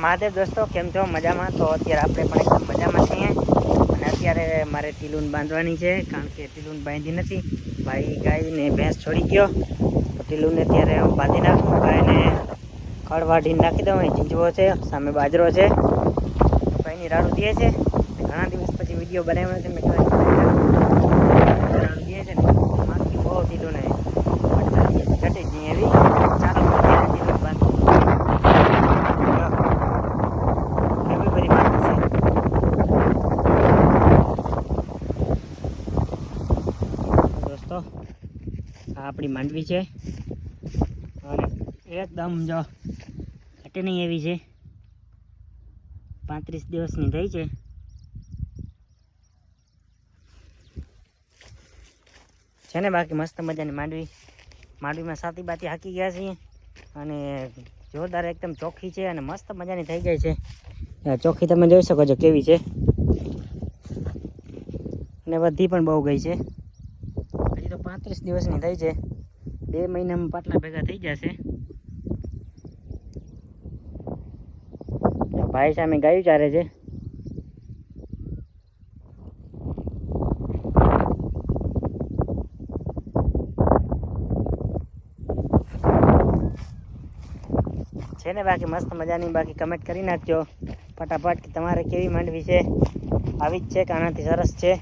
મહાદેવ દોસ્તો, કેમ છો? મજામાં? તો અત્યારે આપણે પણ એકદમ મજામાં છીએ અને અત્યારે મારે ટીલુન બાંધવાની છે, કારણ કે ટીલુન બાંધી નથી. ભાઈ ગાયને ભેંસ છોડી ગયો, તો ટીલુને અત્યારે હું બાંધી નાખું. ગાયને ખડ વાઢીને નાખી દઉં. અહીં જીંજવો છે, સામે બાજરો છે, તો ગાયની રાડું દે છે. ઘણા દિવસ પછી વિડીયો બનાવ્યો છે, મેં રાડું દે છે ને માખી બહુ ટીલુને ઘટી ગઈ એવી. ચાલો ટીલુન બાંધી દોસ્તો. આ આપણી માંડવી છે અને એકદમ જો ઘટની એવી છે. 35 દિવસની થઈ છે ને. બાકી મસ્ત મજાની માંડવીમાં સાતી બાતી હાકી ગયા છીએ અને જોરદાર એકદમ ચોખ્ખી છે અને મસ્ત મજાની થઈ જાય છે. ચોખ્ખી તમે જોઈ શકો છો કેવી છે, અને વધી પણ બહુ ગઈ છે. હજી તો 35 દિવસની થઈ છે. 2 મહિનામાં પાટલા ભેગા થઈ જશે. ભાઈ સામે ગાયું ચારે છે. છે ને બાકી મસ્ત મજાની. બાકી કમેન્ટ કરી નાખજો ફટાફટ કે તમારે કેવી માંડવી છે. આવી જ છે કે આનાથી સરસ છે?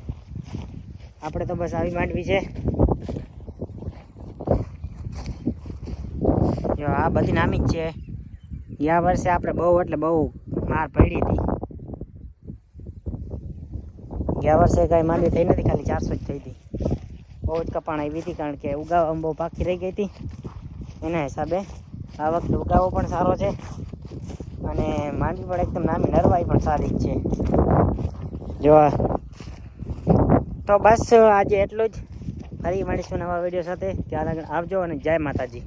આપણે તો બસ આવી માંડવી છે. જો આ બધી નામી જ છે. ગયા વર્ષે આપણે બહુ એટલે બહુ માર પડી હતી. ગયા વર્ષે કાંઈ માંડવી થઈ નથી, ખાલી 400 જ થઈ હતી. બહુ જ કપાણ આવી હતી, કારણ કે ઉગાવવામાં બહુ પાકી રહી ગઈ હતી. એના હિસાબે આ વખતે ઉગાવો પણ સારો છે અને માંડવી પણ એકદમ નામી, નરવાઈ પણ સારી જ છે. જો તો બસ આજે એટલું જ. ફરી મળીશું નવા વિડીયો સાથે. ત્યાં આગળ આવજો અને જય માતાજી.